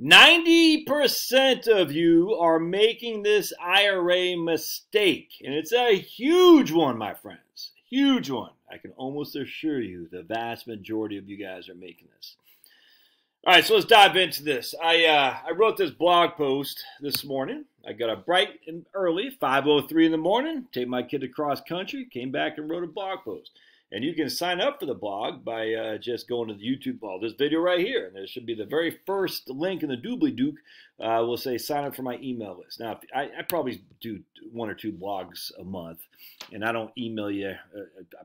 90% of you are making this IRA mistake, and it's a huge one, my friends. Huge one. I can almost assure you the vast majority of you guys are making this. All right, so let's dive into this. I wrote this blog post this morning. I got up bright and early, 5:03 in the morning, take my kid across country, came back and wrote a blog post. And you can sign up for the blog by just going to the YouTube, this video right here. And there should be the very first link in the doobly-dook. Will say sign up for my email list. Now, I probably do 1 or 2 blogs a month. And I don't email you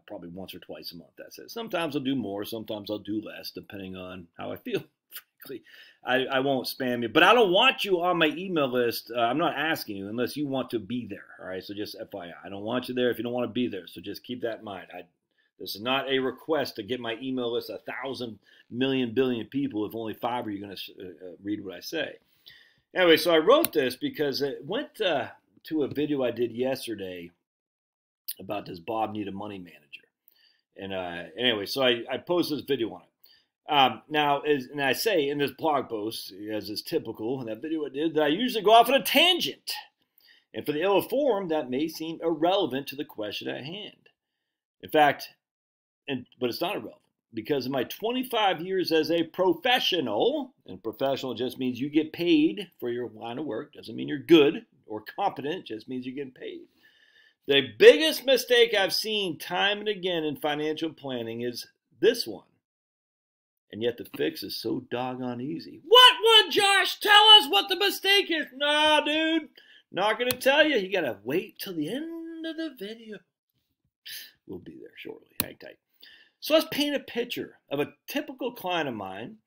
probably once or twice a month. That's it. Sometimes I'll do more. Sometimes I'll do less, depending on how I feel. Frankly, I won't spam you. But I don't want you on my email list. I'm not asking you unless you want to be there. All right, so just FYI. I don't want you there if you don't want to be there. So just keep that in mind. This is not a request to get my email list 1,000 million billion people if only 5 are you going to read what I say. Anyway, so I wrote this because it went to a video I did yesterday about does Bob need a money manager? And anyway, so I posted this video on it. Now, and I say in this blog post, as is typical in that video I did, that I usually go off on a tangent. And for the ill-informed, that may seem irrelevant to the question at hand. In fact, but it's not irrelevant because of my 25 years as a professional, and professional just means you get paid for your line of work. Doesn't mean you're good or competent, just means you're getting paid. The biggest mistake I've seen time and again in financial planning is this one. And yet the fix is so doggone easy. What would Josh tell us what the mistake is? Nah, dude, not going to tell you. You got to wait till the end of the video. We'll be there shortly. Hang tight. So let's paint a picture of a typical client of mine,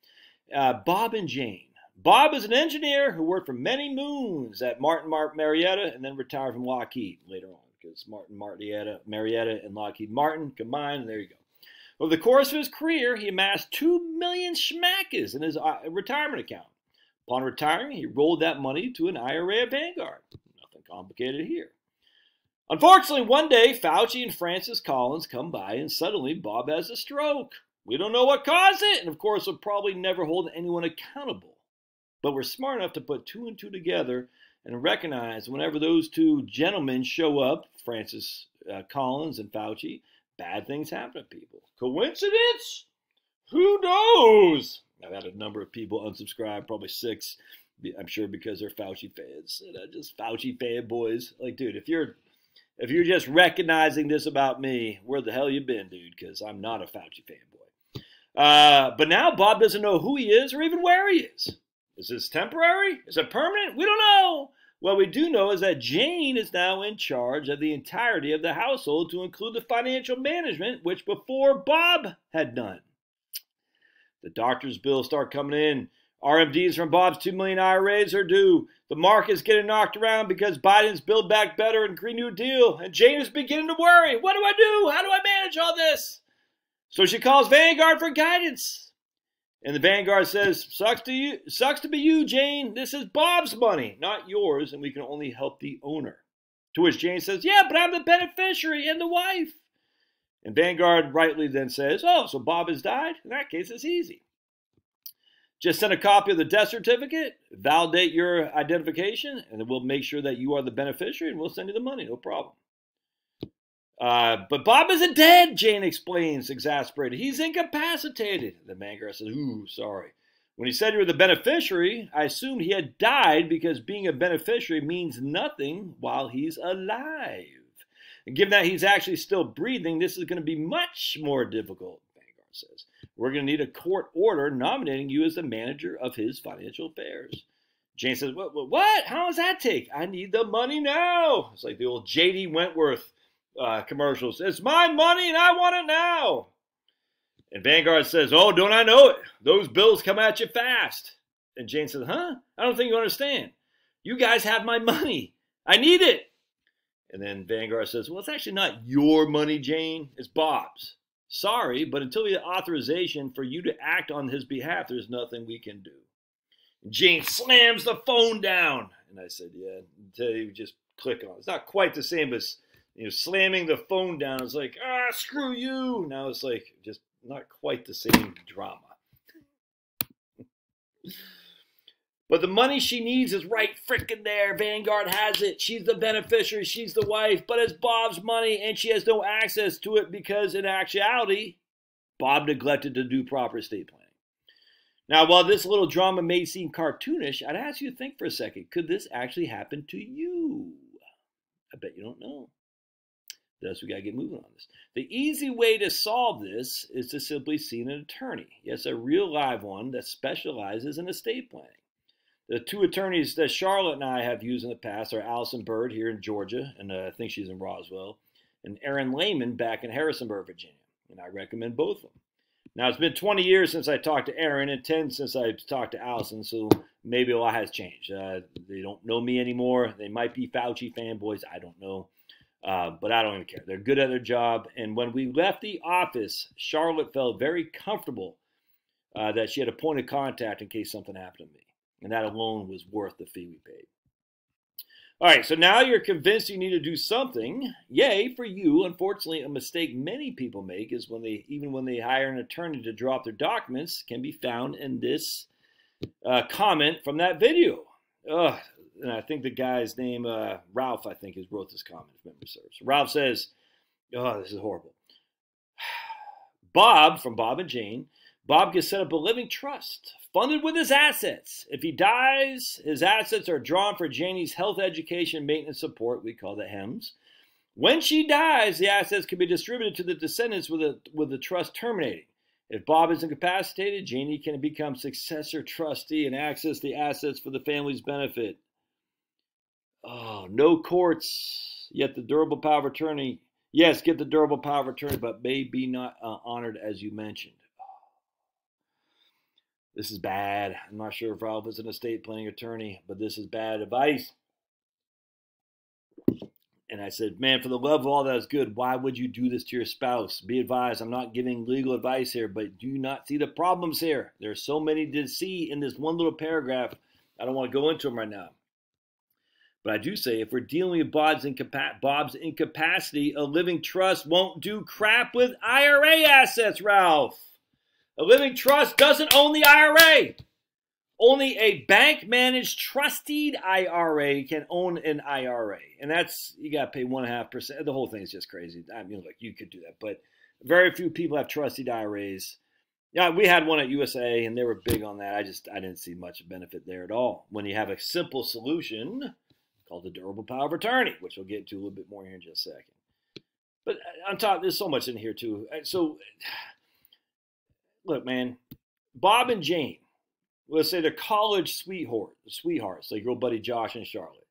Bob and Jane. Bob is an engineer who worked for many moons at Martin Marietta and then retired from Lockheed later on because Martin Marietta and Lockheed Martin combined, and there you go. Over the course of his career, he amassed 2 million schmackes in his retirement account. Upon retiring, he rolled that money to an IRA at Vanguard. Nothing complicated here. Unfortunately, one day, Fauci and Francis Collins come by, and suddenly Bob has a stroke. We don't know what caused it, and of course, we'll probably never hold anyone accountable. But we're smart enough to put 2 and 2 together and recognize whenever those 2 gentlemen show up, Francis Collins and Fauci, bad things happen to people. Coincidence? Who knows? I've had a number of people unsubscribe, probably 6, I'm sure because they're Fauci fans. Just Fauci fanboys. Like, dude, if you're just recognizing this about me, where the hell you been, dude? Because I'm not a Fauci fanboy. But now Bob doesn't know who he is or even where he is. Is this temporary? Is it permanent? We don't know. What we do know is that Jane is now in charge of the entirety of the household to include the financial management, which before Bob had done. The doctor's bills start coming in. RMDs from Bob's 2 million IRAs are due. The market's getting knocked around because Biden's Build Back Better and Green New Deal. And Jane is beginning to worry. What do I do? How do I manage all this? So she calls Vanguard for guidance. And the Vanguard says, sucks to be you, Jane. This is Bob's money, not yours, and we can only help the owner. To which Jane says, yeah, but I'm the beneficiary and the wife. And Vanguard rightly then says, oh, so Bob has died? In that case, it's easy. Just send a copy of the death certificate, validate your identification, and then we'll make sure that you are the beneficiary, and we'll send you the money, no problem. But Bob isn't dead, Jane explains, exasperated. He's incapacitated. The Vanguard says, ooh, sorry. When he said you were the beneficiary, I assumed he had died because being a beneficiary means nothing while he's alive. And given that he's actually still breathing, this is going to be much more difficult, Vanguard says. We're going to need a court order nominating you as the manager of his financial affairs. Jane says, what? How does that take? I need the money now. It's like the old J.D. Wentworth commercials. It's my money and I want it now. And Vanguard says, oh, don't I know it? Those bills come at you fast. And Jane says, huh? I don't think you understand. You guys have my money. I need it. And then Vanguard says, well, it's actually not your money, Jane. It's Bob's. Sorry, but until we get authorization for you to act on his behalf, there's nothing we can do. And Jane slams the phone down. And I said, yeah, until you just click on it. It's not quite the same as slamming the phone down. It's like, screw you. Now it's like just not quite the same drama. But the money she needs is right frickin' there. Vanguard has it. She's the beneficiary. She's the wife. But it's Bob's money, and she has no access to it because, in actuality, Bob neglected to do proper estate planning. Now, while this little drama may seem cartoonish, I'd ask you to think for a second. Could this actually happen to you? I bet you don't know. Thus, we got to get moving on this. The easy way to solve this is to simply see an attorney. Yes, a real live one that specializes in estate planning. The two attorneys that Charlotte and I have used in the past are Allison Bird here in Georgia, and I think she's in Roswell, and Aaron Lehman back in Harrisonburg, Virginia. And I recommend both of them. Now, it's been 20 years since I talked to Aaron and 10 since I talked to Allison, so maybe a lot has changed. They don't know me anymore. They might be Fauci fanboys. I don't know. But I don't even care. They're good at their job. And when we left the office, Charlotte felt very comfortable that she had a point of contact in case something happened to me. And that alone was worth the fee we paid. All right, so now you're convinced you need to do something. Yay for you. Unfortunately, a mistake many people make is even when they hire an attorney to draw up their documents can be found in this comment from that video. And I think the guy's name, Ralph, I think, wrote this comment, if memory serves. Ralph says, this is horrible. Bob, from Bob and Jane, Bob can set up a living trust funded with his assets. If he dies, his assets are drawn for Janie's health, education, maintenance support. We call that HEMS. When she dies, the assets can be distributed to the descendants with the trust terminating. If Bob is incapacitated, Janie can become successor trustee and access the assets for the family's benefit. Oh, no courts, yet the durable power of attorney. Yes, get the durable power of attorney, but may be not honored as you mentioned. This is bad. I'm not sure if Ralph is an estate planning attorney, but this is bad advice. And I said, man, for the love of all that is good, why would you do this to your spouse? Be advised, I'm not giving legal advice here, but do you not see the problems here? There are so many to see in this one little paragraph. I don't want to go into them right now. But I do say, if we're dealing with Bob's incapacity, a living trust won't do crap with IRA assets, Ralph. A living trust doesn't own the IRA. Only a bank-managed trusted IRA can own an IRA. And that's, you got to pay 1.5%. The whole thing is just crazy. I mean, like, you could do that. But very few people have trusted IRAs. Yeah, we had one at USA, and they were big on that. I didn't see much benefit there at all. When you have a simple solution called the durable power of attorney, which we'll get to a little bit more here in just a second. But on top, there's so much in here, too. So, look, man, Bob and Jane, let's say they're college sweethearts, like your old buddy Josh and Charlotte.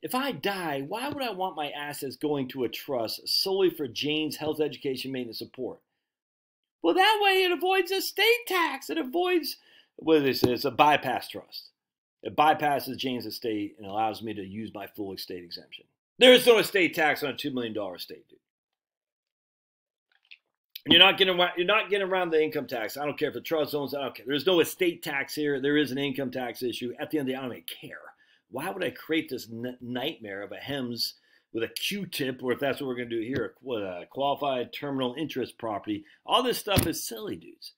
If I die, why would I want my assets going to a trust solely for Jane's health, education, maintenance, support? Well, that way it avoids estate tax. It avoids, what do they say? It's a bypass trust. It bypasses Jane's estate and allows me to use my full estate exemption. There is no estate tax on a $2 million estate, dude. And you're not getting around the income tax. I don't care if the trust owns. I don't care. There's no estate tax here. There is an income tax issue. At the end of the day, I don't even care. Why would I create this nightmare of a HEMS with a Q-tip, or if that's what we're going to do here, a qualified terminal interest property? All this stuff is silly, dudes.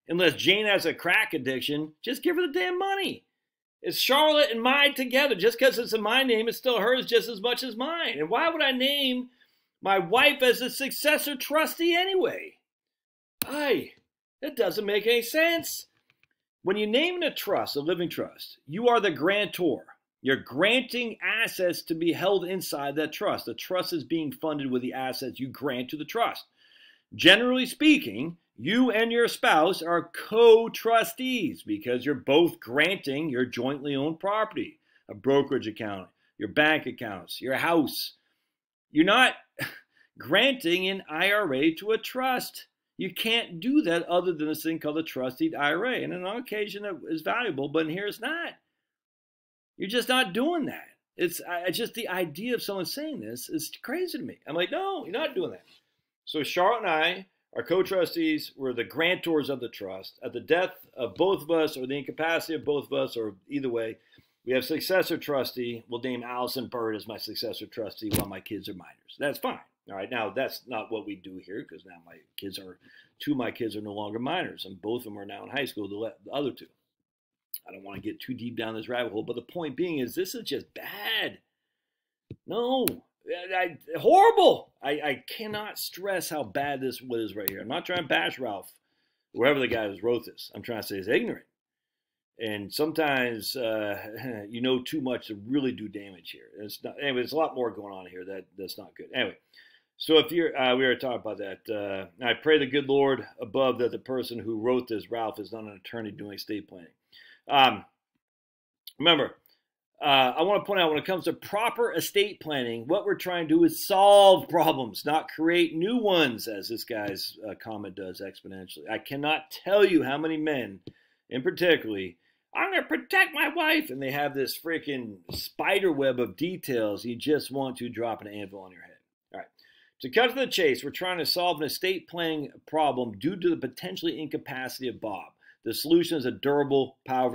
Unless Jane has a crack addiction, just give her the damn money. It's Charlotte and mine together. Just because it's in my name, it's still hers just as much as mine. And why would I name my wife as a successor trustee anyway? That doesn't make any sense. When you name a trust, a living trust, you are the grantor. You're granting assets to be held inside that trust. The trust is being funded with the assets you grant to the trust. Generally speaking, you and your spouse are co-trustees because you're both granting your jointly owned property, a brokerage account, your bank accounts, your house. You're not granting an IRA to a trust. You can't do that other than this thing called a trusted IRA. And on occasion it is valuable, but in here it's not. You're just not doing that. It's just the idea of someone saying this is crazy to me. I'm like, no, you're not doing that. So Charlotte and I are co-trustees. We're the grantors of the trust. At the death of both of us or the incapacity of both of us or either way, we have successor trustee. We'll name Allison Bird as my successor trustee while my kids are minors. That's fine. All right. Now, that's not what we do here because now two of my kids are no longer minors, and both of them are now in high school, the other two. I don't want to get too deep down this rabbit hole, but the point being is this is just bad. No, horrible. I cannot stress how bad this is right here. I'm not trying to bash Ralph, whoever the guy who wrote this. I'm trying to say he's ignorant. And sometimes you know too much to really do damage here. It's not, anyway, there's a lot more going on here that's not good. Anyway, so if you're, we already talked about that. I pray the good Lord above that the person who wrote this, Ralph, is not an attorney doing estate planning. Remember, I want to point out when it comes to proper estate planning, what we're trying to do is solve problems, not create new ones, as this guy's comment does exponentially. I cannot tell you how many men, in particularly, I'm going to protect my wife, and they have this freaking spider web of details you just want to drop an anvil on your head. All right. To cut to the chase, we're trying to solve an estate planning problem due to the potentially incapacity of Bob. The solution is a durable power of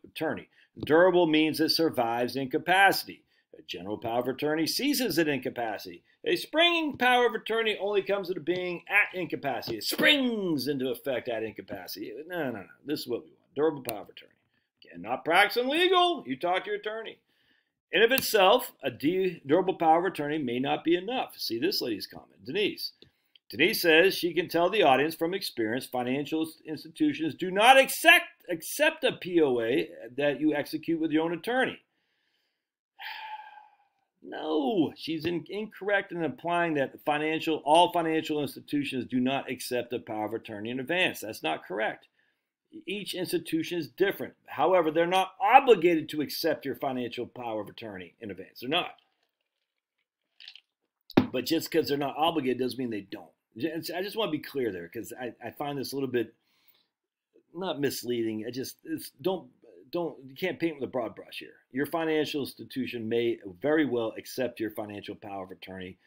attorney. Durable means it survives incapacity. A general power of attorney ceases at incapacity. A springing power of attorney only comes into being at incapacity. It springs into effect at incapacity. No. This is what we want. Durable power of attorney. Again, not practicing legal. You talk to your attorney. In of itself, a durable power of attorney may not be enough. See this lady's comment. Denise. Denise says she can tell the audience from experience financial institutions do not accept a POA that you execute with your own attorney. No, she's incorrect in implying that all financial institutions do not accept a power of attorney in advance. That's not correct. Each institution is different. However, they're not obligated to accept your financial power of attorney in advance. They're not. But just because they're not obligated doesn't mean they don't. I just want to be clear there because I find this a little bit not misleading. You can't paint with a broad brush here. Your financial institution may very well accept your financial power of attorney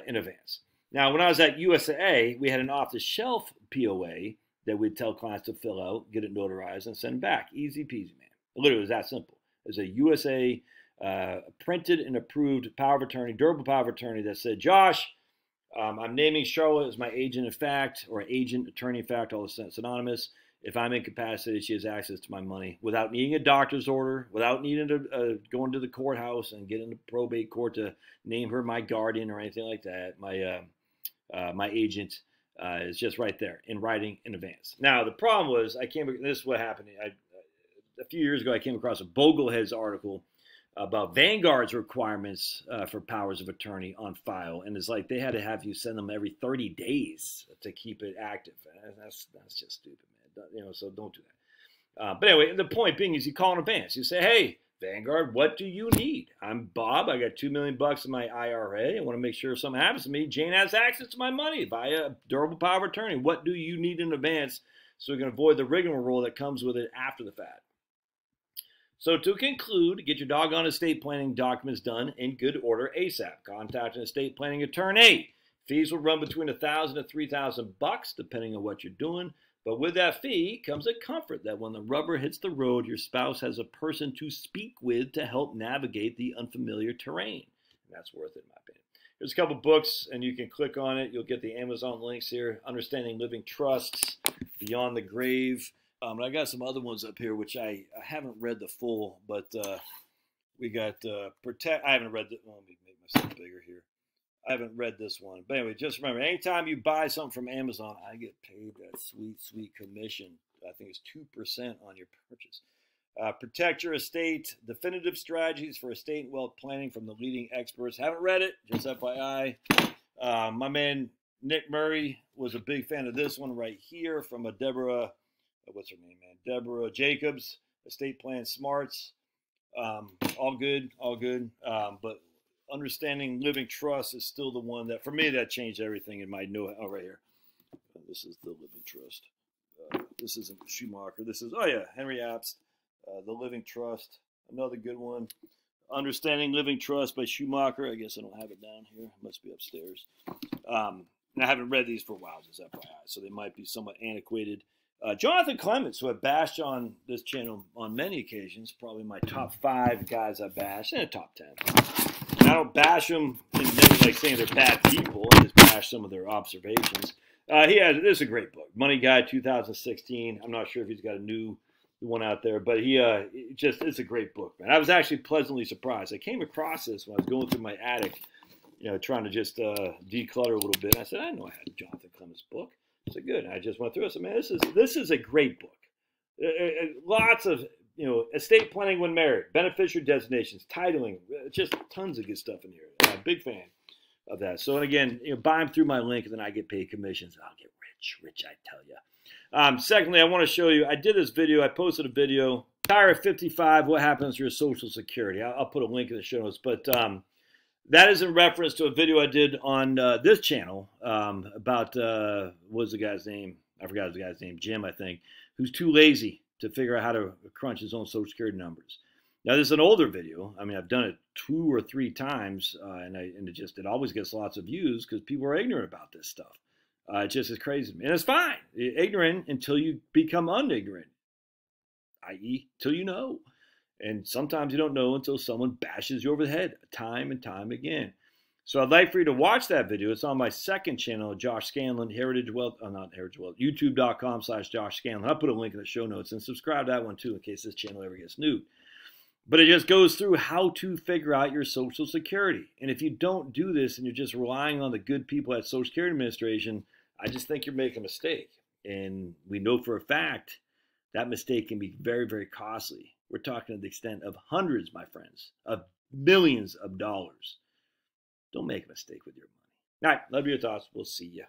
in advance. Now, when I was at USA, we had an off-the-shelf POA that we'd tell clients to fill out, get it notarized, and send back. Easy peasy, man. Literally, it was that simple. It was a USA printed and approved power of attorney, durable power of attorney that said, Josh, I'm naming Charlotte as my agent in fact, or agent, attorney in fact, all is synonymous. If I'm incapacitated, she has access to my money without needing a doctor's order, without needing to go into the courthouse and get into probate court to name her my guardian or anything like that. My agent is just right there in writing in advance. Now, the problem was this is what happened. A few years ago, I came across a Bogleheads article about Vanguard's requirements for powers of attorney on file. And it's like they had to have you send them every 30 days to keep it active. That's just stupid, man. So don't do that. But anyway, the point being is you call in advance. You say, hey, Vanguard, what do you need? I'm Bob. I got $2 million in my IRA. I want to make sure if something happens to me, Jane has access to my money via durable power of attorney. What do you need in advance so we can avoid the rigmarole that comes with it after the fact? So to conclude, get your doggone estate planning documents done in good order ASAP. Contact an estate planning attorney. Fees will run between $1,000 to $3,000 depending on what you're doing. But with that fee comes a comfort that when the rubber hits the road, your spouse has a person to speak with to help navigate the unfamiliar terrain. And that's worth it, in my opinion. There's a couple books, and you can click on it. You'll get the Amazon links here. Understanding Living Trusts, Beyond the Grave. And I got some other ones up here, which I haven't read the full, but we got Protect. I haven't read the. Let me make myself bigger here. I haven't read this one. But anyway, just remember, anytime you buy something from Amazon, I get paid that sweet, sweet commission. I think it's 2% on your purchase. Protect Your Estate, Definitive Strategies for Estate and Wealth Planning from the leading experts. Haven't read it, just FYI. My man Nick Murray was a big fan of this one right here from a Deborah, what's her name, man? Deborah Jacobs, Estate Plan Smarts. All good, all good. But Understanding Living Trust is still the one that, for me, that changed everything in my know-how right here. This is the Living Trust. This isn't Schumacher. This is, oh yeah, Henry Apps, The Living Trust. Another good one. Understanding Living Trust by Schumacher. I guess I don't have it down here. It must be upstairs. And I haven't read these for a while, just FYI, so they might be somewhat antiquated. Jonathan Clements, who I've bashed on this channel on many occasions, probably my top 5 guys I bashed, in the top 10. And I don't bash them in like saying they're bad people. I just bash some of their observations. This is a great book, Money Guide 2016. I'm not sure if he's got a new one out there. But he it's a great book, man. I was actually pleasantly surprised. I came across this when I was going through my attic, trying to just declutter a little bit. I said, I know I had Jonathan Clements' book. I said, good. And I just went through it. I said, man, this is a great book. Lots of estate planning when married, beneficiary designations, titling, just tons of good stuff in here. I'm a big fan of that. So again, buy them through my link, and then I get paid commissions. I'll get rich, I tell you. Secondly, I want to show you. I did this video. I posted a video. Retire at 55. What happens to your Social Security? I'll put a link in the show notes. But that is in reference to a video I did on this channel about what's the guy's name? I forgot the guy's name. Jim, I think, who's too lazy to figure out how to crunch his own Social Security numbers. Now, this is an older video. I mean, I've done it 2 or 3 times, and it always gets lots of views because people are ignorant about this stuff. It just is crazy to me. And it's fine. Ignorant until you become unignorant, i.e., till you know. And sometimes you don't know until someone bashes you over the head time and time again. So I'd like for you to watch that video. It's on my second channel, Josh Scanlon, Heritage Wealth, not Heritage Wealth, youtube.com/Josh Scanlon. I'll put a link in the show notes, and subscribe to that one too in case this channel ever gets nuked. But it just goes through how to figure out your Social Security. And if you don't do this and you're just relying on the good people at Social Security Administration, I just think you're making a mistake. And we know for a fact that mistake can be very, very costly. We're talking to the extent of hundreds, my friends, of millions of dollars. Don't make a mistake with your money. All right, love your thoughts. We'll see you.